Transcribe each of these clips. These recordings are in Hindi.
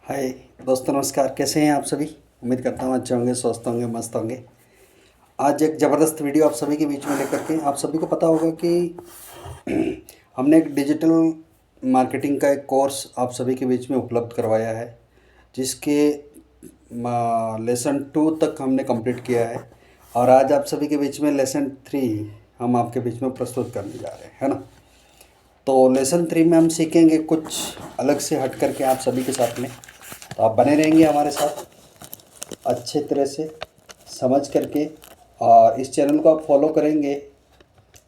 हाय दोस्तों, नमस्कार। कैसे हैं आप सभी? उम्मीद करता हूँ अच्छे होंगे, स्वस्थ होंगे, मस्त होंगे। आज एक ज़बरदस्त वीडियो आप सभी के बीच में लेकर के, आप सभी को पता होगा कि हमने एक डिजिटल मार्केटिंग का एक कोर्स आप सभी के बीच में उपलब्ध करवाया है, जिसके लेसन 2 तक हमने कंप्लीट किया है। और आज आप सभी के बीच में लेसन 3 हम आपके बीच में प्रस्तुत करने जा रहे हैं, है ना। तो लेसन 3 में हम सीखेंगे कुछ अलग से हट करके आप सभी के साथ में। तो आप बने रहेंगे हमारे साथ अच्छे तरह से समझ करके, और इस चैनल को आप फॉलो करेंगे,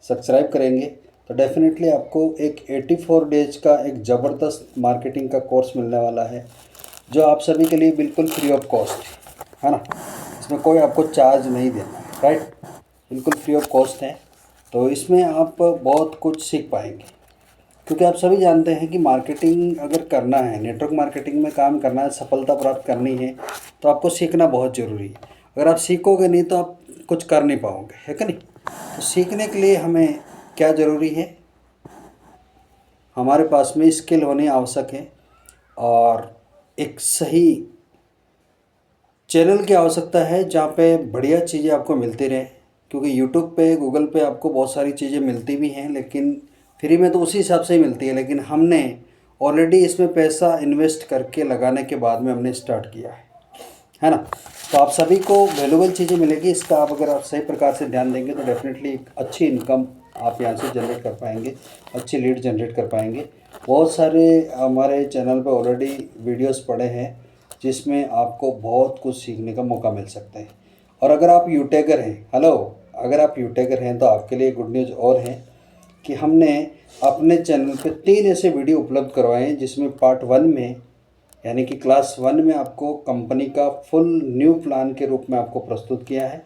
सब्सक्राइब करेंगे, तो डेफिनेटली आपको एक 84 डेज का एक ज़बरदस्त मार्केटिंग का कोर्स मिलने वाला है, जो आप सभी के लिए बिल्कुल फ्री ऑफ कॉस्ट है ना। इसमें कोई आपको चार्ज नहीं देना है, राइट। बिल्कुल फ्री ऑफ कॉस्ट है। तो इसमें आप बहुत कुछ सीख पाएंगे, क्योंकि आप सभी जानते हैं कि मार्केटिंग अगर करना है, नेटवर्क मार्केटिंग में काम करना है, सफलता प्राप्त करनी है, तो आपको सीखना बहुत ज़रूरी है। अगर आप सीखोगे नहीं तो आप कुछ कर नहीं पाओगे, है कि नहीं। तो सीखने के लिए हमें क्या ज़रूरी है, हमारे पास में स्किल होनी आवश्यक है, और एक सही चैनल की आवश्यकता है जहाँ पे बढ़िया चीज़ें आपको मिलती रहे। क्योंकि यूट्यूब पे, गूगल पे आपको बहुत सारी चीज़ें मिलती भी हैं, लेकिन फ्री में तो उसी हिसाब से ही मिलती है। लेकिन हमने ऑलरेडी इसमें पैसा इन्वेस्ट करके लगाने के बाद में हमने स्टार्ट किया है ना। तो आप सभी को वैल्यूबल चीज़ें मिलेगी। इसका आप अगर आप सही प्रकार से ध्यान देंगे तो डेफिनेटली एक अच्छी इनकम आप यहाँ से जनरेट कर पाएंगे, अच्छी लीड जनरेट कर पाएंगे। बहुत सारे हमारे चैनल पे ऑलरेडी वीडियोस पड़े हैं, जिसमें आपको बहुत कुछ सीखने का मौका मिल सकता है। और अगर आप यूटेगर हैं, हेलो, अगर आप यूटेगर हैं तो आपके लिए गुड न्यूज़ और है कि हमने अपने चैनल पे 3 ऐसे वीडियो उपलब्ध करवाए हैं, जिसमें पार्ट 1 में यानी कि क्लास 1 में आपको कंपनी का फुल न्यू प्लान के रूप में आपको प्रस्तुत किया है,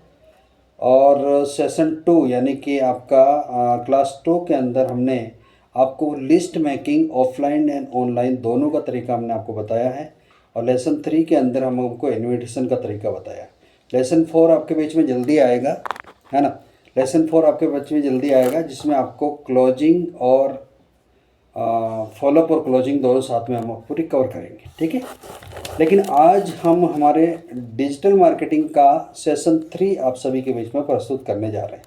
और सेशन 2 यानी कि आपका क्लास 2 के अंदर हमने आपको list making offline and online दोनों का तरीका हमने आपको बताया है, और लेसन 3 के अंदर हम आपको इन्विटेशन का तरीका बताया। लेसन 4 आपके बीच में जल्दी आएगा, है ना। लेसन 4 आपके बीच में जल्दी आएगा, जिसमें आपको क्लोजिंग और फॉलोअप और क्लोजिंग दोनों साथ में हम पूरी कवर करेंगे, ठीक है। लेकिन आज हम हमारे डिजिटल मार्केटिंग का सेशन 3 आप सभी के बीच में प्रस्तुत करने जा रहे हैं।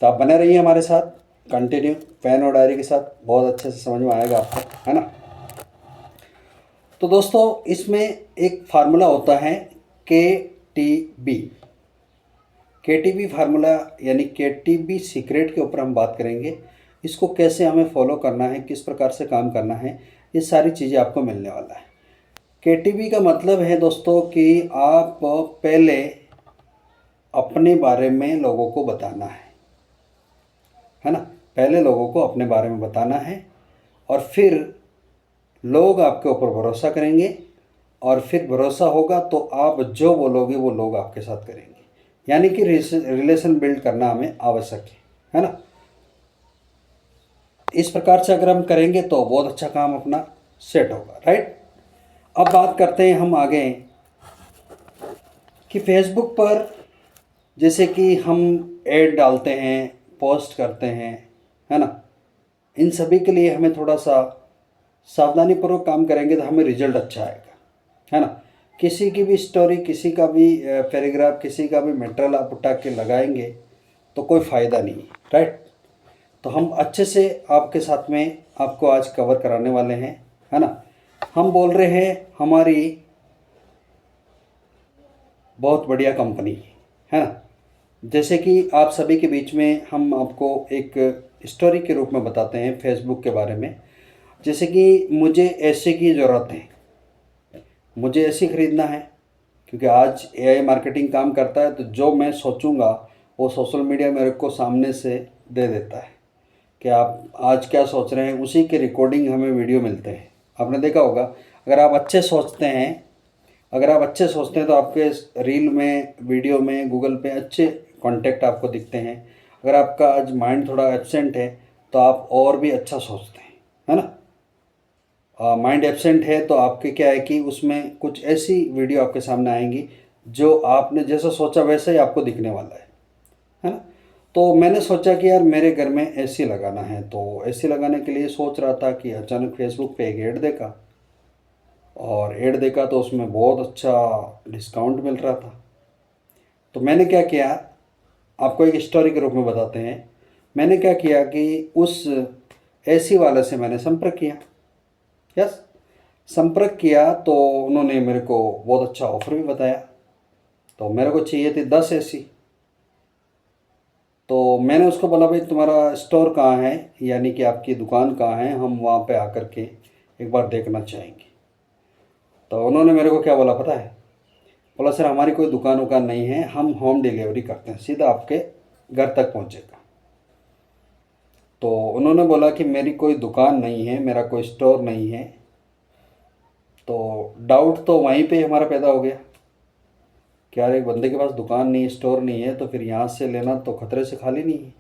तो आप बने रहिए हमारे साथ कंटिन्यू, पेन और डायरी के साथ, बहुत अच्छे से समझ में आएगा आपको, है ना। तो दोस्तों, इसमें एक फार्मूला होता है KTB। KTB फार्मूला यानी KTB सीक्रेट के ऊपर हम बात करेंगे। इसको कैसे हमें फॉलो करना है, किस प्रकार से काम करना है, ये सारी चीज़ें आपको मिलने वाला है। KTB का मतलब है दोस्तों कि आप पहले अपने बारे में लोगों को बताना है ना। पहले लोगों को अपने बारे में बताना है, और फिर लोग आपके ऊपर भरोसा करेंगे, और फिर भरोसा होगा तो आप जो बोलोगे वो लोग आपके साथ करेंगे। यानी कि रिलेशन बिल्ड करना हमें आवश्यक है ना। इस प्रकार से अगर हम करेंगे तो बहुत अच्छा काम अपना सेट होगा, राइट। अब बात करते हैं हम आगे कि फेसबुक पर जैसे कि हम ऐड डालते हैं, पोस्ट करते हैं, है ना। इन सभी के लिए हमें थोड़ा सा सावधानीपूर्वक काम करेंगे तो हमें रिजल्ट अच्छा आएगा, है ना। किसी की भी स्टोरी, किसी का भी पैराग्राफ, किसी का भी मटेरियल आप उठा के लगाएंगे तो कोई फ़ायदा नहीं है, राइट। तो हम अच्छे से आपके साथ में आपको आज कवर कराने वाले हैं, है ना। हम बोल रहे हैं हमारी बहुत बढ़िया कंपनी है ना। जैसे कि आप सभी के बीच में हम आपको एक स्टोरी के रूप में बताते हैं फेसबुक के बारे में। जैसे कि मुझे ऐसे की ज़रूरत है, मुझे ऐसी ख़रीदना है, क्योंकि आज AI मार्केटिंग काम करता है, तो जो मैं सोचूंगा वो सोशल मीडिया मेरे को सामने से दे देता है कि आप आज क्या सोच रहे हैं, उसी के रिकॉर्डिंग हमें वीडियो मिलते हैं। आपने देखा होगा, अगर आप अच्छे सोचते हैं, अगर आप अच्छे सोचते हैं तो आपके रील में, वीडियो में, गूगल पे अच्छे कॉन्टेक्ट आपको दिखते हैं। अगर आपका आज माइंड थोड़ा एब्सेंट है तो आप और भी अच्छा सोचते हैं, है ना। माइंड एब्सेंट है तो आपके क्या है कि उसमें कुछ ऐसी वीडियो आपके सामने आएंगी जो आपने जैसा सोचा वैसा ही आपको दिखने वाला है ना। तो मैंने सोचा कि यार मेरे घर में एसी लगाना है, तो एसी लगाने के लिए सोच रहा था कि अचानक फेसबुक पे एक ऐड देखा, और ऐड देखा तो उसमें बहुत अच्छा डिस्काउंट मिल रहा था। तो मैंने क्या किया, आपको एक स्टोरी के रूप में बताते हैं। मैंने क्या किया कि उस एसी वाले से मैंने संपर्क किया। यस, संपर्क किया तो उन्होंने मेरे को बहुत अच्छा ऑफर भी बताया। तो मेरे को चाहिए थी 10 एसी। तो मैंने उसको बोला भाई तुम्हारा स्टोर कहाँ है, यानी कि आपकी दुकान कहाँ है, हम वहाँ पे आकर के एक बार देखना चाहेंगे। तो उन्होंने मेरे को क्या बोला पता है, बोला सर हमारी कोई दुकान वुकान नहीं है, हम होम डिलीवरी करते हैं, सीधा आपके घर तक पहुँचेगा। तो उन्होंने बोला कि मेरी कोई दुकान नहीं है, मेरा कोई स्टोर नहीं है। तो डाउट तो वहीं पे हमारा पैदा हो गया कि यार एक बंदे के पास दुकान नहीं है, स्टोर नहीं है, तो फिर यहाँ से लेना तो खतरे से खाली नहीं है।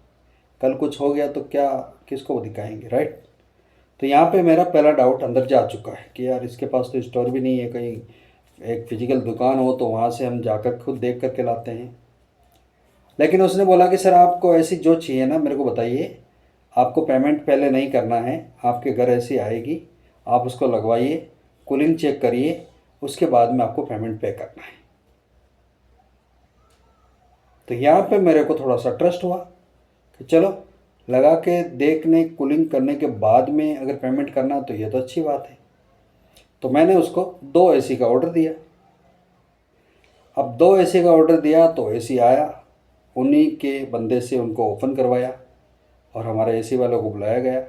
कल कुछ हो गया तो क्या, किसको दिखाएंगे, राइट। तो यहाँ पे मेरा पहला डाउट अंदर जा चुका है कि यार इसके पास तो स्टोर भी नहीं है, कहीं एक फिजिकल दुकान हो तो वहाँ से हम जाकर खुद देख करके लाते हैं। लेकिन उसने बोला कि सर आपको ऐसी जो चाहिए ना मेरे को बताइए, आपको पेमेंट पहले नहीं करना है, आपके घर ऐसी आएगी, आप उसको लगवाइए, कूलिंग चेक करिए, उसके बाद में आपको पेमेंट पे करना है। तो यहाँ पे मेरे को थोड़ा सा ट्रस्ट हुआ कि चलो लगा के देखने, कूलिंग करने के बाद में अगर पेमेंट करना तो ये तो अच्छी बात है। तो मैंने उसको 2 एसी का ऑर्डर दिया। अब 2 एसी का ऑर्डर दिया तो एसी आया, उन्हीं के बंदे से उनको ओपन करवाया और हमारे एसी वालों को बुलाया गया,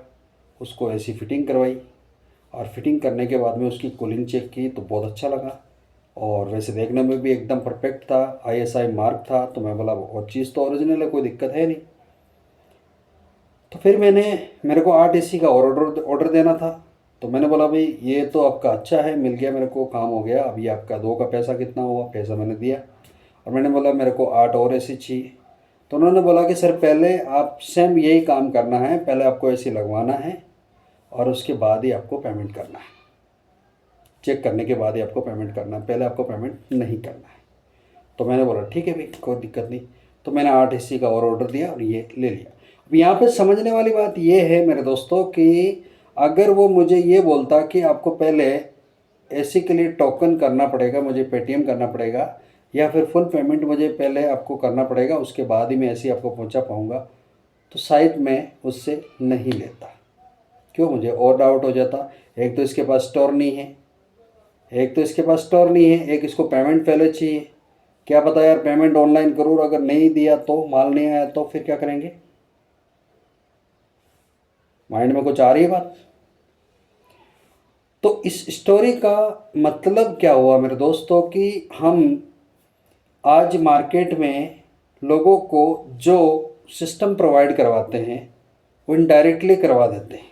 उसको एसी फिटिंग करवाई। और फिटिंग करने के बाद में उसकी कूलिंग चेक की तो बहुत अच्छा लगा, और वैसे देखने में भी एकदम परफेक्ट था, आईएसआई मार्क था। तो मैं बोला और चीज़ तो ओरिजिनल है, कोई दिक्कत है नहीं। तो फिर मेरे को 8 एसी का और ऑर्डर देना था। तो मैंने बोला भाई ये तो आपका अच्छा है, मिल गया मेरे को, काम हो गया। अभी आपका 2 का पैसा कितना हुआ, पैसा मैंने दिया। और मैंने बोला मेरे को 8 और एसी चाहिए। तो उन्होंने बोला कि सर पहले आप सेम यही काम करना है, पहले आपको एसी लगवाना है और उसके बाद ही आपको पेमेंट करना है, चेक करने के बाद ही आपको पेमेंट करना है, पहले आपको पेमेंट नहीं करना है। तो मैंने बोला ठीक है भाई, कोई दिक्कत नहीं। तो मैंने 8 एसी का और ऑर्डर दिया और ये ले लिया। अब यहाँ पे समझने वाली बात ये है मेरे दोस्तों कि अगर वो मुझे ये बोलता कि आपको पहले एसी के लिए टोकन करना पड़ेगा, मुझे पेटीएम करना पड़ेगा, या फिर फुल पेमेंट मुझे पहले आपको करना पड़ेगा, उसके बाद ही मैं एसी आपको पहुँचा पाऊँगा, तो शायद मैं उससे नहीं लेता। क्यों, मुझे और डाउट हो जाता। एक तो इसके पास स्टोर नहीं है, एक इसको पेमेंट पहले चाहिए। क्या पता यार पेमेंट ऑनलाइन करूँ और अगर नहीं दिया तो, माल नहीं आया तो फिर क्या करेंगे। माइंड में कुछ आ रही है बात। तो इस स्टोरी का मतलब क्या हुआ मेरे दोस्तों कि हम आज मार्केट में लोगों को जो सिस्टम प्रोवाइड करवाते हैं वो इनडायरेक्टली करवा देते हैं।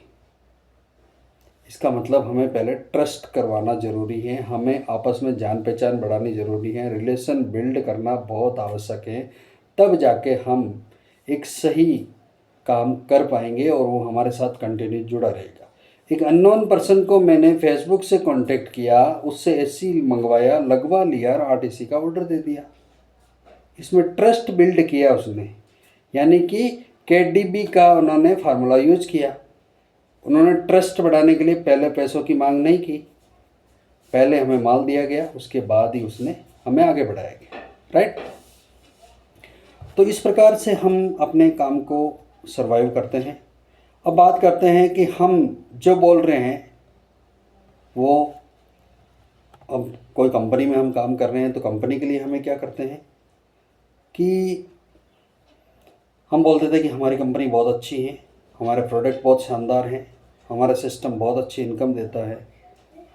इसका मतलब हमें पहले ट्रस्ट करवाना ज़रूरी है, हमें आपस में जान पहचान बढ़ानी ज़रूरी है, रिलेशन बिल्ड करना बहुत आवश्यक है। तब जाके हम एक सही काम कर पाएंगे और वो हमारे साथ कंटिन्यू जुड़ा रहेगा। एक अननोन पर्सन को मैंने फेसबुक से कांटेक्ट किया, उससे एसी मंगवाया, लगवा लिया और 8 एसी का ऑर्डर दे दिया। इसमें ट्रस्ट बिल्ड किया उसने, यानी कि केडीबी का उन्होंने फार्मूला यूज किया। उन्होंने ट्रस्ट बढ़ाने के लिए पहले पैसों की मांग नहीं की, पहले हमें माल दिया गया, उसके बाद ही उसने हमें आगे बढ़ाया गया, राइट। तो इस प्रकार से हम अपने काम को सरवाइव करते हैं। अब बात करते हैं कि हम जो बोल रहे हैं वो, अब कोई कंपनी में हम काम कर रहे हैं तो कंपनी के लिए हमें क्या करते हैं कि हम बोलते थे कि हमारी कंपनी बहुत अच्छी है, हमारे प्रोडक्ट बहुत शानदार हैं, हमारा सिस्टम बहुत अच्छी इनकम देता है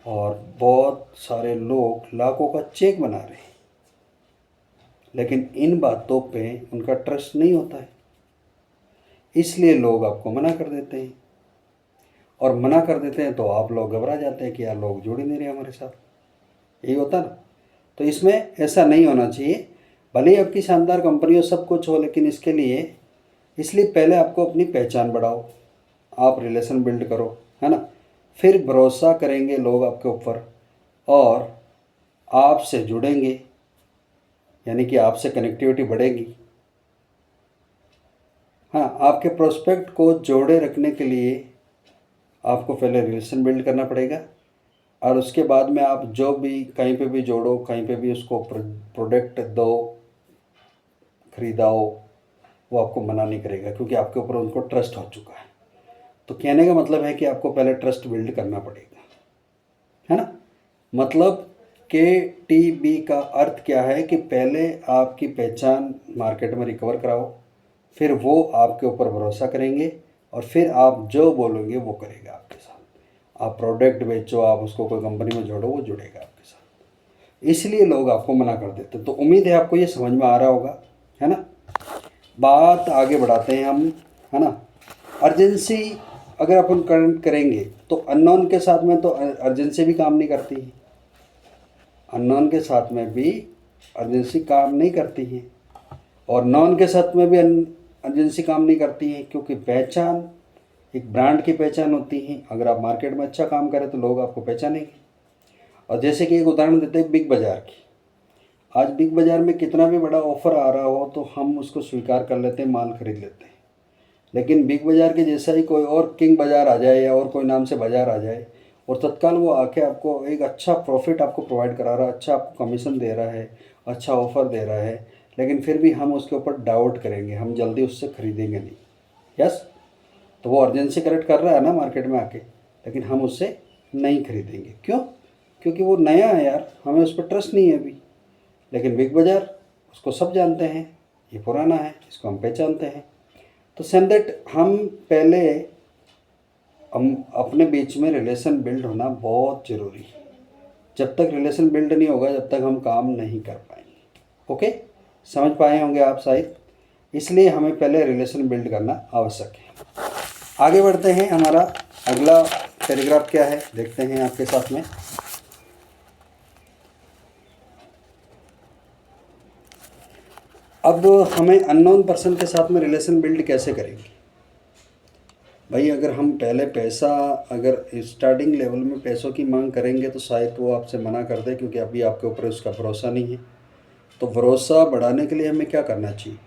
और बहुत सारे लोग लाखों का चेक बना रहे हैं। लेकिन इन बातों पे उनका ट्रस्ट नहीं होता है, इसलिए लोग आपको मना कर देते हैं। और मना कर देते हैं तो आप लोग घबरा जाते हैं कि यार लोग जुड़ ही नहीं रहे हमारे साथ, यही होता ना। तो इसमें ऐसा नहीं होना चाहिए। भले ही आपकी शानदार कंपनी हो, सब कुछ हो, लेकिन इसलिए पहले आपको अपनी पहचान बढ़ाओ, आप रिलेशन बिल्ड करो, है ना। फिर भरोसा करेंगे लोग आपके ऊपर और आपसे जुड़ेंगे, यानी कि आपसे कनेक्टिविटी बढ़ेगी। हाँ, आपके प्रोस्पेक्ट को जोड़े रखने के लिए आपको पहले रिलेशन बिल्ड करना पड़ेगा, और उसके बाद में आप जो भी कहीं पे भी जोड़ो, कहीं पे भी उसको प्रोडक्ट दो, खरीदाओ, वो आपको मना नहीं करेगा, क्योंकि आपके ऊपर उनको ट्रस्ट हो चुका है। तो कहने का मतलब है कि आपको पहले ट्रस्ट बिल्ड करना पड़ेगा, है ना। मतलब KTB का अर्थ क्या है कि पहले आपकी पहचान मार्केट में रिकवर कराओ, फिर वो आपके ऊपर भरोसा करेंगे और फिर आप जो बोलोगे वो करेगा आपके साथ। आप प्रोडक्ट बेचो, आप उसको कोई कंपनी में जोड़ो, वो जुड़ेगा आपके साथ। इसलिए लोग आपको मना कर देते। तो उम्मीद है आपको ये समझ में आ रहा होगा, है ना। बात आगे बढ़ाते हैं हम, है ना। अर्जेंसी अगर अपन करेंगे तो अननोन के साथ में तो अर्जेंसी भी काम नहीं करती है, अननोन के साथ में भी अर्जेंसी काम नहीं करती है, और नॉन के साथ में भी अर्जेंसी काम नहीं करती है, क्योंकि पहचान एक ब्रांड की पहचान होती है। अगर आप मार्केट में अच्छा काम करें तो लोग आपको पहचानेंगे। और जैसे कि एक उदाहरण देते हैं बिग बाज़ार की। आज बिग बाज़ार में कितना भी बड़ा ऑफ़र आ रहा हो तो हम उसको स्वीकार कर लेते हैं, माल खरीद लेते हैं। लेकिन बिग बाज़ार के जैसा ही कोई और किंग बाज़ार आ जाए या और कोई नाम से बाज़ार आ जाए और तत्काल वो आके आपको एक अच्छा प्रॉफिट आपको प्रोवाइड करा रहा है, अच्छा आपको कमीशन दे रहा है, अच्छा ऑफ़र दे रहा है, लेकिन फिर भी हम उसके ऊपर डाउट करेंगे, हम जल्दी उससे ख़रीदेंगे नहीं। यस, तो वो अर्जेंसी करेक्ट कर रहा है ना मार्केट में आके, लेकिन हम उससे नहीं खरीदेंगे। क्यों? क्योंकि वो नया है यार, हमें उस पर ट्रस्ट नहीं है अभी। लेकिन बिग बाज़ार, उसको सब जानते हैं, ये पुराना है, इसको हम पहचानते हैं। तो सेम दैट हम अपने बीच में रिलेशन बिल्ड होना बहुत ज़रूरी है। जब तक रिलेशन बिल्ड नहीं होगा, जब तक हम काम नहीं कर पाएंगे। ओके, समझ पाए होंगे आप शायद। इसलिए हमें पहले रिलेशन बिल्ड करना आवश्यक है। आगे बढ़ते हैं, हमारा अगला पैराग्राफ क्या है देखते हैं आपके साथ में। अब हमें अननोन पर्सन के साथ में रिलेशन बिल्ड कैसे करेंगे भाई। अगर हम पहले पैसा, अगर स्टार्टिंग लेवल में पैसों की मांग करेंगे तो शायद वो आपसे मना कर दे, क्योंकि अभी आपके ऊपर उसका भरोसा नहीं है। तो भरोसा बढ़ाने के लिए हमें क्या करना चाहिए?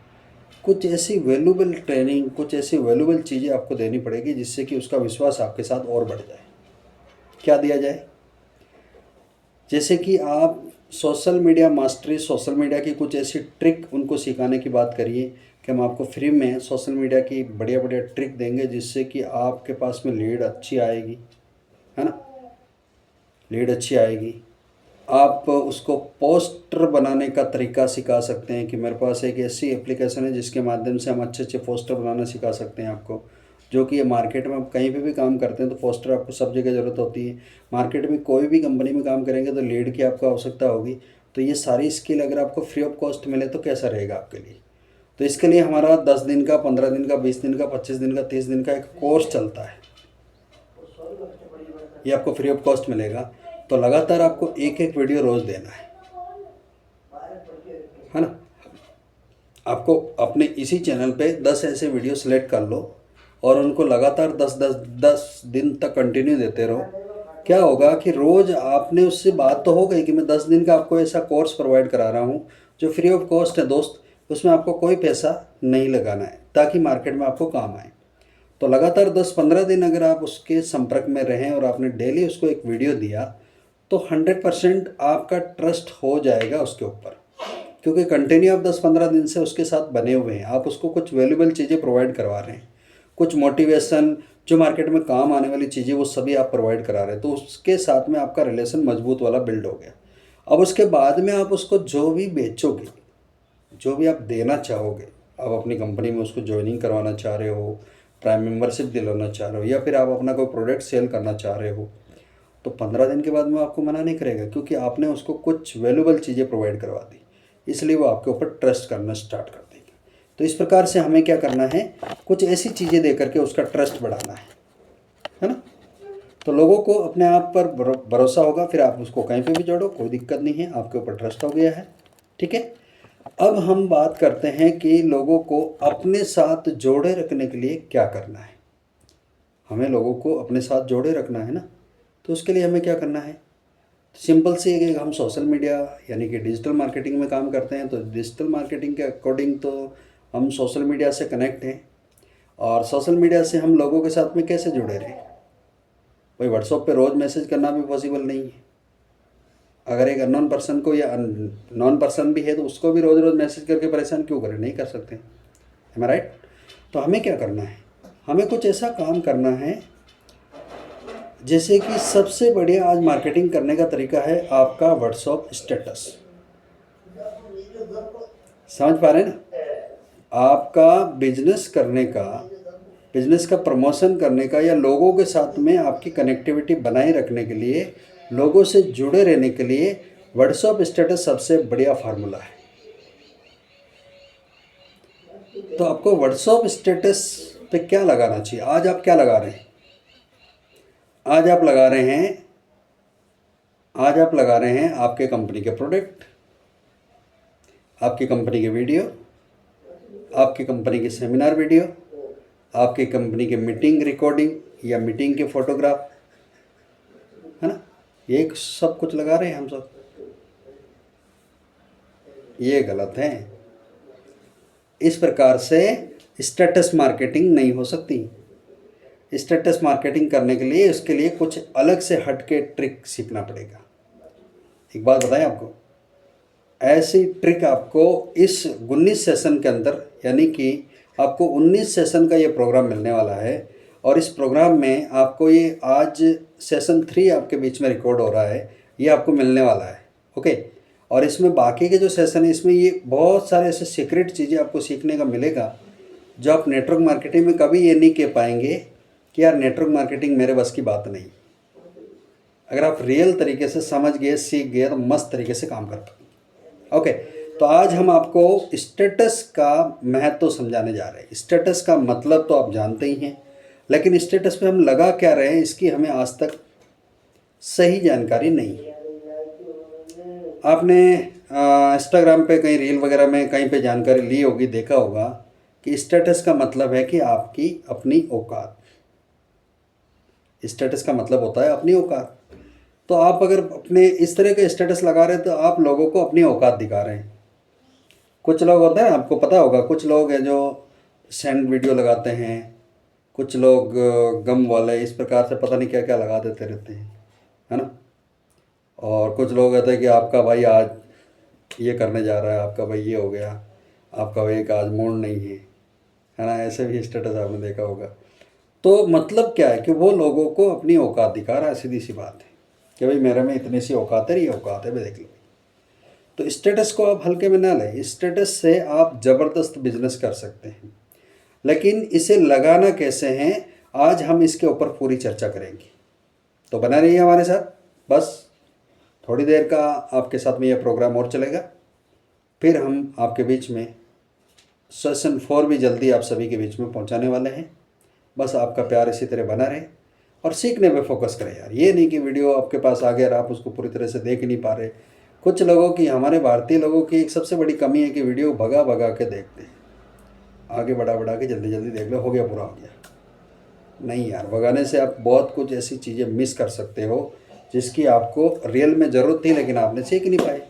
कुछ ऐसी वैल्यूबल ट्रेनिंग, कुछ ऐसी वैल्यूबल चीज़ें आपको देनी पड़ेगी जिससे कि उसका विश्वास आपके साथ और बढ़ जाए। क्या दिया जाए? जैसे कि आप social media mastery, social media की कुछ ऐसी ट्रिक उनको सिखाने की बात करिए कि हम आपको फ्री में सोशल मीडिया की बढ़िया बढ़िया ट्रिक देंगे, जिससे कि आपके पास में लीड अच्छी आएगी, है ना। लीड अच्छी आएगी। आप उसको पोस्टर बनाने का तरीका सिखा सकते हैं कि मेरे पास एक ऐसी एप्लीकेशन है जिसके माध्यम से हम अच्छे अच्छे पोस्टर बनाना सिखा सकते हैं आपको, जो कि ये मार्केट में आप कहीं पे भी काम करते हैं तो पोस्टर आपको सब जगह ज़रूरत होती है। मार्केट में कोई भी कंपनी में काम करेंगे तो लीड की आपको आवश्यकता होगी। तो ये सारी स्किल अगर आपको फ्री ऑफ कॉस्ट मिले तो कैसा रहेगा आपके लिए। तो इसके लिए हमारा 10 दिन का, 15 दिन का, 20 दिन का, 25 दिन का, 30 दिन का एक कोर्स चलता है। ये आपको फ्री ऑफ कॉस्ट मिलेगा। तो लगातार आपको एक एक वीडियो रोज़ देना है ना। आपको अपने इसी चैनल पे 10 ऐसे वीडियो सेलेक्ट कर लो और उनको लगातार 10 दिन तक कंटिन्यू देते रहो। क्या होगा कि रोज़ आपने उससे बात तो हो गई कि मैं 10 दिन का आपको ऐसा कोर्स प्रोवाइड करा रहा हूँ जो फ्री ऑफ कॉस्ट है दोस्त, उसमें आपको कोई पैसा नहीं लगाना है, ताकि मार्केट में आपको काम आए। तो लगातार 10-15 दिन अगर आप उसके संपर्क में रहें और आपने डेली उसको एक वीडियो दिया तो 100% आपका ट्रस्ट हो जाएगा उसके ऊपर, क्योंकि कंटिन्यू आप 10-15 दिन से उसके साथ बने हुए हैं। आप उसको कुछ वैल्यूबल चीज़ें प्रोवाइड करवा रहे हैं, कुछ मोटिवेशन, जो मार्केट में काम आने वाली चीज़ें वो सभी आप प्रोवाइड करा रहे हैं। तो उसके साथ में आपका रिलेशन मजबूत वाला बिल्ड हो गया। अब उसके बाद में आप उसको जो भी बेचोगे, जो भी आप देना चाहोगे, आप अपनी कंपनी में उसको ज्वाइनिंग करवाना चाह रहे हो, प्राइम मेंबरशिप दिलाना चाह रहे हो, या फिर आप अपना कोई प्रोडक्ट सेल करना चाह रहे हो, तो 15 दिन के बाद में आपको मना नहीं करेगा, क्योंकि आपने उसको कुछ वैल्यूबल चीज़ें प्रोवाइड करवा दी। इसलिए वो आपके ऊपर ट्रस्ट करना स्टार्ट कर देगा। तो इस प्रकार से हमें क्या करना है, कुछ ऐसी चीज़ें दे करके उसका ट्रस्ट बढ़ाना है ना। तो लोगों को अपने आप पर भरोसा होगा, फिर आप उसको कहीं पे भी जोड़ो, कोई दिक्कत नहीं है, आपके ऊपर ट्रस्ट हो गया है। ठीक है। अब हम बात करते हैं कि लोगों को अपने साथ जोड़े रखने के लिए क्या करना है। हमें लोगों को अपने साथ जोड़े रखना है ना, तो उसके लिए हमें क्या करना है। सिंपल से एक हम सोशल मीडिया यानी कि डिजिटल मार्केटिंग में काम करते हैं, तो डिजिटल मार्केटिंग के अकॉर्डिंग तो हम सोशल मीडिया से कनेक्ट हैं, और सोशल मीडिया से हम लोगों के साथ में कैसे जुड़े रहें। भाई व्हाट्सएप पे रोज़ मैसेज करना भी पॉसिबल नहीं है। अगर एक अननोन पर्सन को या नॉन पर्सन भी है तो उसको भी रोज़ रोज़ मैसेज करके परेशान क्यों करें, नहीं कर सकते। एम आई राइट। तो हमें क्या करना है, हमें कुछ ऐसा काम करना है जैसे कि सबसे बढ़िया आज मार्केटिंग करने का तरीका है आपका व्हाट्सएप स्टेटस। समझ पा रहे हैं ना। आपका बिजनेस करने का, बिजनेस का प्रमोशन करने का या लोगों के साथ में आपकी कनेक्टिविटी बनाए रखने के लिए, लोगों से जुड़े रहने के लिए व्हाट्सएप स्टेटस सबसे बढ़िया फार्मूला है। तो आपको व्हाट्सएप स्टेटस पे क्या लगाना चाहिए। आज आप क्या लगा रहे हैं, आज आप लगा रहे हैं, आज आप लगा रहे हैं आपके कंपनी के प्रोडक्ट, आपकी कंपनी के वीडियो, आपकी कंपनी के सेमिनार वीडियो, आपकी कंपनी के मीटिंग रिकॉर्डिंग या मीटिंग के फोटोग्राफ, है ना। ये सब कुछ लगा रहे हैं हम सब। ये गलत है। इस प्रकार से स्टेटस मार्केटिंग नहीं हो सकती। स्टेटस मार्केटिंग करने के लिए उसके लिए कुछ अलग से हट के ट्रिक सीखना पड़ेगा। एक बात बताएं आपको, ऐसी ट्रिक आपको इस 19 सेशन के अंदर, यानी कि आपको 19 सेशन का ये प्रोग्राम मिलने वाला है। और इस प्रोग्राम में आपको ये आज सेशन 3 आपके बीच में रिकॉर्ड हो रहा है, ये आपको मिलने वाला है। ओके। और इसमें बाकी के जो सेशन है, इसमें ये बहुत सारे ऐसे सीक्रेट चीज़ें आपको सीखने का मिलेगा जो आप नेटवर्क मार्केटिंग में कभी ये नहीं कह पाएंगे कि यार नेटवर्क मार्केटिंग मेरे बस की बात नहीं। अगर आप रियल तरीके से समझ गए, सीख गए, तो मस्त तरीके से काम कर पाएंगे। ओके। तो आज हम आपको स्टेटस का महत्व समझाने जा रहे हैं। स्टेटस का मतलब तो आप जानते ही हैं, लेकिन स्टेटस पे हम लगा क्या रहे हैं इसकी हमें आज तक सही जानकारी नहीं है। आपने इंस्टाग्राम पे कहीं रील वगैरह में कहीं पे जानकारी ली होगी, देखा होगा कि स्टेटस का मतलब है कि आपकी अपनी औकात। स्टेटस का मतलब होता है अपनी औकात। तो आप अगर अपने इस तरह के स्टेटस लगा रहे हैं तो आप लोगों को अपनी औकात दिखा रहे हैं। कुछ लोग होते हैं, आपको पता होगा, कुछ लोग हैं जो सैंड वीडियो लगाते हैं, कुछ लोग गम वाले, इस प्रकार से पता नहीं क्या क्या लगा देते रहते हैं, है ना। और कुछ लोग कहते हैं कि आपका भाई आज ये करने जा रहा है, आपका भाई ये हो गया, आपका भाई का आज मूड नहीं है ना। ऐसे भी स्टेटस आपने देखा होगा। तो मतलब क्या है कि वो लोगों को अपनी औकात दिखा रहा है। सीधी सी बात है कि भाई मेरे में इतनी सी औकात है, ये औकात है, भाई देख लो। तो स्टेटस को आप हल्के में ना लें। स्टेटस से आप ज़बरदस्त बिजनेस कर सकते हैं, लेकिन इसे लगाना कैसे हैं, आज हम इसके ऊपर पूरी चर्चा करेंगे। तो बना रहिए हमारे साथ। बस थोड़ी देर का आपके साथ में यह प्रोग्राम और चलेगा, फिर हम आपके बीच में सेशन 4 भी जल्दी आप सभी के बीच में पहुंचाने वाले हैं। बस आपका प्यार इसी तरह बना रहे और सीखने पे फोकस करें यार। ये नहीं कि वीडियो आपके पास आ गया और आप उसको पूरी तरह से देख नहीं पा रहे। कुछ लोगों की, हमारे भारतीय लोगों की एक सबसे बड़ी कमी है कि वीडियो भगा भगा के देखते हैं, आगे बढ़ा बढ़ा के जल्दी जल्दी देख लो, हो गया, पूरा हो गया। नहीं यार, भगाने से आप बहुत कुछ ऐसी चीज़ें मिस कर सकते हो जिसकी आपको रियल में ज़रूरत थी लेकिन आपने सीख नहीं पाए।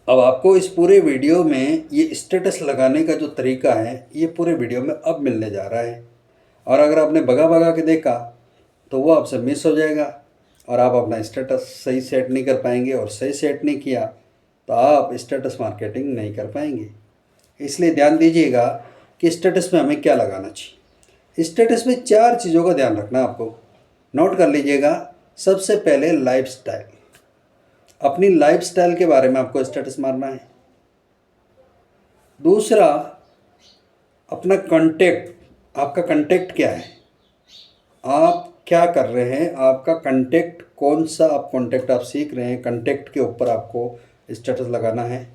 अब आपको इस पूरे वीडियो में ये स्टेटस लगाने का जो तरीका है, ये पूरे वीडियो में अब मिलने जा रहा है। और अगर आपने भगा भगा के देखा तो वो आपसे मिस हो जाएगा और आप अपना स्टेटस सही सेट नहीं कर पाएंगे, और सही सेट नहीं किया तो आप स्टेटस मार्केटिंग नहीं कर पाएंगे। इसलिए ध्यान दीजिएगा कि स्टेटस में हमें क्या लगाना चाहिए। स्टेटस में 4 चीज़ों का ध्यान रखना आपको, नोट कर लीजिएगा। सबसे पहले लाइफस्टाइल, अपनी लाइफस्टाइल के बारे में आपको स्टेटस मारना है। दूसरा, अपना कंटेक्ट, आपका कंटेक्ट क्या है, आप क्या कर रहे हैं, आपका कंटेक्ट कौन सा, आप कंटेक्ट आप सीख रहे हैं, कंटेक्ट के ऊपर आपको स्टेटस लगाना है।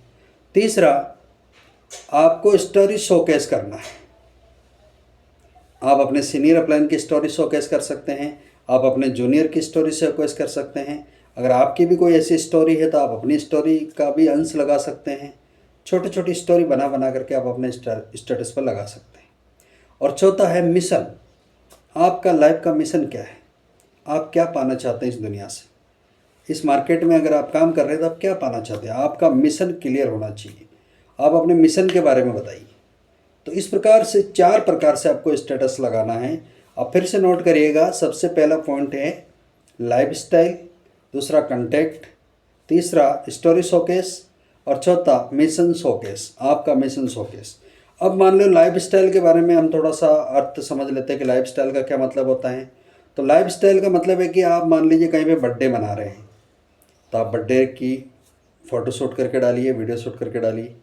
तीसरा, आपको स्टोरी शोकेस करना है। आप अपने सीनियर अपलाइन की स्टोरी शोकेस कर सकते हैं, आप अपने जूनियर की स्टोरी शोकेस कर सकते हैं। अगर आपकी भी कोई ऐसी स्टोरी है तो आप अपनी स्टोरी का भी अंश लगा सकते हैं। छोटी छोटी स्टोरी बना बना करके आप अपने स्टेटस पर लगा सकते हैं। और चौथा है मिशन। आपका लाइफ का मिशन क्या है, आप क्या पाना चाहते हैं इस दुनिया से, इस मार्केट में अगर आप काम कर रहे हैं तो आप क्या पाना चाहते हैं। आपका मिशन क्लियर होना चाहिए। आप अपने मिशन के बारे में बताइए। तो इस प्रकार से 4 प्रकार से आपको स्टेटस लगाना है अब फिर से नोट करिएगा, सबसे पहला पॉइंट है लाइफस्टाइल, दूसरा कंटेक्ट, तीसरा स्टोरी शोकेस और चौथा मिशन शोकेस, आपका मिशन शोकेस। अब मान लो लाइफस्टाइल के बारे में हम थोड़ा सा अर्थ समझ लेते हैं कि लाइफस्टाइल का क्या मतलब होता है। तो लाइफस्टाइल का मतलब है कि आप मान लीजिए कहीं पे बर्थडे मना रहे हैं, तो आप बर्थडे की फ़ोटो शूट करके डालिए, वीडियो शूट करके डालिए।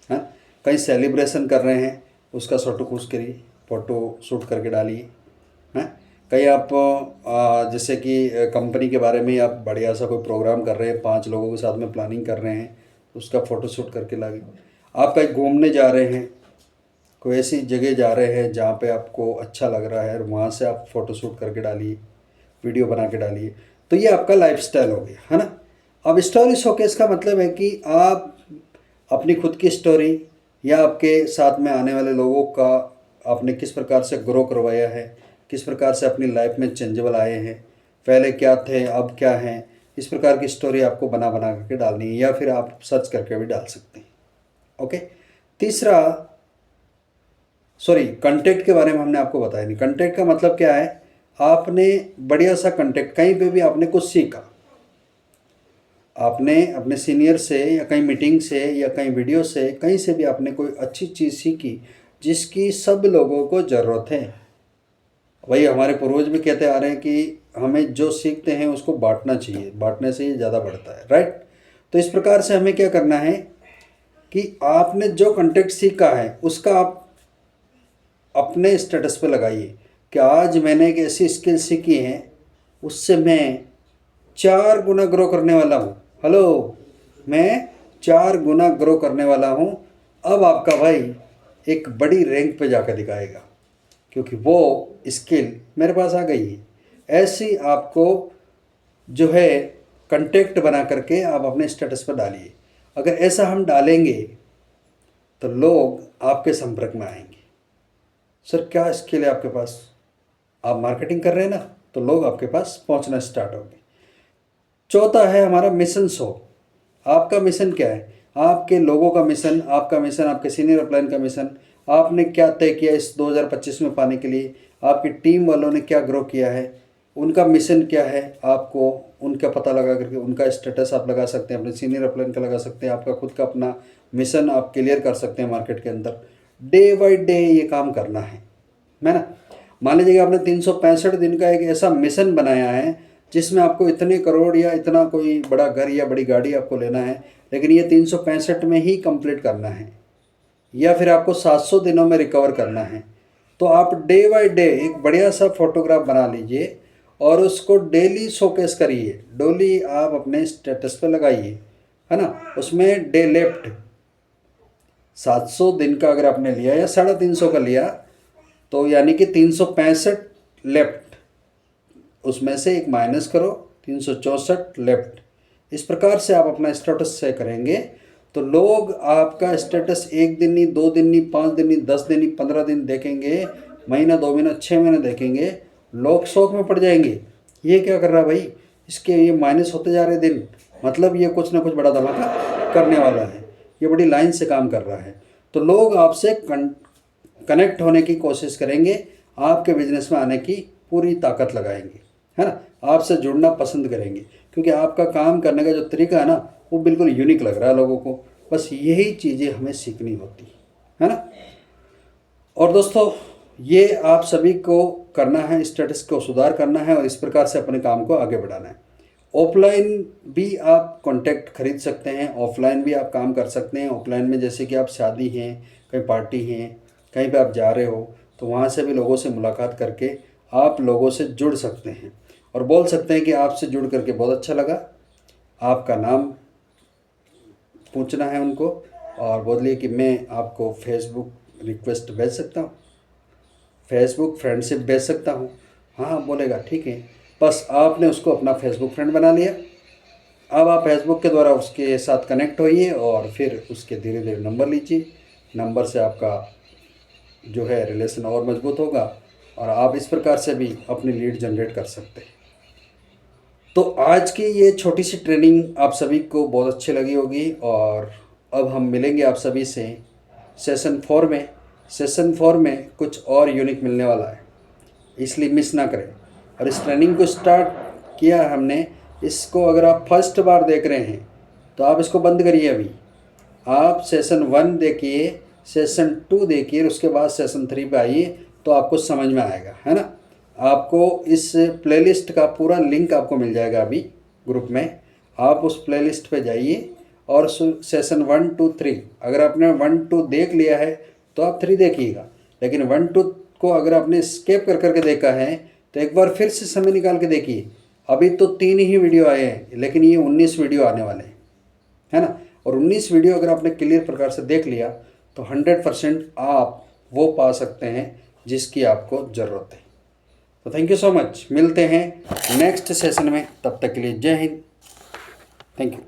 हाँ, कहीं सेलिब्रेशन कर रहे हैं उसका फ़ोटो शूट करके डालिए। हैं, कहीं आप जैसे कि कंपनी के बारे में आप बढ़िया सा कोई प्रोग्राम कर रहे हैं, 5 लोगों के साथ में प्लानिंग कर रहे हैं, उसका फ़ोटो शूट करके लाइए। आप कहीं घूमने जा रहे हैं, कोई ऐसी जगह जा रहे हैं जहाँ पे आपको अच्छा लग रहा है और वहाँ से आप फ़ोटो शूट करके डालिए, वीडियो बना के डालिए। तो ये आपका लाइफस्टाइल हो गया, है ना। अब स्टोरी शोकेस का मतलब है कि आप अपनी खुद की स्टोरी या आपके साथ में आने वाले लोगों का आपने किस प्रकार से ग्रो करवाया है, किस प्रकार से अपनी लाइफ में चेंजेबल आए हैं, पहले क्या थे अब क्या हैं, इस प्रकार की स्टोरी आपको बना बना करके डालनी है, या फिर आप सर्च करके भी डाल सकते हैं। ओके। तीसरा, सॉरी, कंटेंट के बारे में हमने आपको बताया नहीं। कंटेंट का मतलब क्या है, आपने बढ़िया सा कंटेंट, कहीं पे भी आपने कुछ सीखा, आपने अपने सीनियर से या कहीं मीटिंग से या कहीं वीडियो से, कहीं से भी आपने कोई अच्छी चीज़ सीखी जिसकी सब लोगों को ज़रूरत है। वही हमारे पूर्वज भी कहते आ रहे हैं कि हमें जो सीखते हैं उसको बांटना चाहिए, बांटने से ये ज़्यादा बढ़ता है, राइट। तो इस प्रकार से हमें क्या करना है कि आपने जो कंटेंट सीखा है उसका आप अपने स्टेटस पे लगाइए कि आज मैंने एक ऐसी स्किल सीखी है, उससे मैं 4 गुना ग्रो करने वाला हूँ। हेलो, मैं 4 गुना ग्रो करने वाला हूँ। अब आपका भाई एक बड़ी रैंक पे जाकर दिखाएगा, क्योंकि वो स्किल मेरे पास आ गई है। ऐसी आपको जो है कंटेंट बना करके आप अपने स्टेटस पर डालिए। अगर ऐसा हम डालेंगे तो लोग आपके संपर्क में आएंगे। सर क्या स्किल है आपके पास, आप मार्केटिंग कर रहे हैं ना, तो लोग आपके पास पहुंचना स्टार्ट होंगे। चौथा है हमारा मिशन शो। आपका मिशन क्या है, आपके लोगों का मिशन, आपका मिशन, आपके सीनियर अपलाइन का मिशन, आपने क्या तय किया इस 2025 में पाने के लिए, आपकी टीम वालों ने क्या ग्रो किया है, उनका मिशन क्या है, आपको उनका पता लगा करके उनका स्टेटस आप लगा सकते हैं, अपने सीनियर अपलाइन का लगा सकते हैं, आपका खुद का अपना मिशन आप क्लियर कर सकते हैं मार्केट के अंदर। डे बाई डे ये काम करना है ना। मान लीजिए कि आपने 365 दिन का एक ऐसा मिशन बनाया है जिसमें आपको इतने करोड़ या इतना कोई बड़ा घर या बड़ी गाड़ी आपको लेना है, लेकिन ये 365 में ही कंप्लीट करना है, या फिर आपको 700 दिनों में रिकवर करना है। तो आप डे बाय डे एक बढ़िया सा फोटोग्राफ बना लीजिए और उसको डेली शोकेस करिए, डेली आप अपने स्टेटस पे लगाइए, है ना। उसमें डे लेफ्ट 700 दिन का अगर आपने लिया या 350 का लिया, तो यानी कि 365 लेफ्ट, उसमें से एक माइनस करो, 364 लेफ्ट। इस प्रकार से आप अपना स्टेटस से करेंगे तो लोग आपका स्टेटस 1 दिन नहीं, 2 दिन नहीं, 5 दिन नहीं, 10 दिन नहीं, 15 दिन देखेंगे, महीना, 2 महीना, 6 महीने देखेंगे। लोग शौक में पड़ जाएंगे, ये क्या कर रहा है भाई, इसके ये माइनस होते जा रहे दिन, मतलब ये कुछ ना कुछ बड़ा धमाका करने वाला है, ये बड़ी लाइन से काम कर रहा है। तो लोग आपसे कनेक्ट होने की कोशिश करेंगे, आपके बिजनेस में आने की पूरी ताकत लगाएंगे, है ना। आपसे जुड़ना पसंद करेंगे, क्योंकि आपका काम करने का जो तरीका है ना, वो बिल्कुल यूनिक लग रहा है लोगों को। बस यही चीज़ें हमें सीखनी होती है ना। और दोस्तों, ये आप सभी को करना है, स्टेटस को सुधार करना है और इस प्रकार से अपने काम को आगे बढ़ाना है। ऑफलाइन भी आप कॉन्टैक्ट खरीद सकते हैं, ऑफलाइन भी आप काम कर सकते हैं। ऑफलाइन में जैसे कि आप शादी हैं, कहीं पार्टी हैं, कहीं पे आप जा रहे हो, तो वहाँ से भी लोगों से मुलाकात करके आप लोगों से जुड़ सकते हैं और बोल सकते हैं कि आपसे जुड़ करके बहुत अच्छा लगा। आपका नाम पूछना है उनको और बोलिए कि मैं आपको फेसबुक रिक्वेस्ट भेज सकता हूँ, फेसबुक फ्रेंडशिप भेज सकता हूँ। हाँ बोलेगा, ठीक है। बस आपने उसको अपना फेसबुक फ्रेंड बना लिया। अब आप फेसबुक के द्वारा उसके साथ कनेक्ट होइए और फिर उसके धीरे धीरे नंबर लीजिए। नंबर से आपका जो है रिलेशन और मजबूत होगा और आप इस प्रकार से भी अपनी लीड जनरेट कर सकते हैं। तो आज की ये छोटी सी ट्रेनिंग आप सभी को बहुत अच्छी लगी होगी और अब हम मिलेंगे आप सभी से सेशन 4 में। सेशन 4 में कुछ और यूनिक मिलने वाला है। इसलिए मिस ना करें। और इस ट्रेनिंग को स्टार्ट किया हमने, इसको अगर आप फर्स्ट बार देख रहे हैं तो आप इसको बंद करिए अभी। आप सेशन 1 देखिए, सेशन 2 देखिए, उसके बाद सेशन 3 पे आइए तो आपको समझ में आएगा, है ना। आपको इस प्लेलिस्ट का पूरा लिंक आपको मिल जाएगा अभी ग्रुप में। आप उस प्लेलिस्ट पे जाइए और सेशन 1 2 3, अगर आपने 1 2 देख लिया है तो आप 3 देखिएगा। लेकिन 1 2 को अगर आपने स्किप कर करके देखा है तो एक बार फिर से समय निकाल के देखिए। अभी तो 3 ही वीडियो आए हैं, लेकिन ये 19 वीडियो आने वाले हैं, है ना। और 19 वीडियो अगर आपने क्लियर प्रकार से देख लिया तो 100% आप वो पा सकते हैं जिसकी आपको ज़रूरत है। तो थैंक यू सो मच, मिलते हैं नेक्स्ट सेशन में, तब तक के लिए जय हिंद, थैंक यू।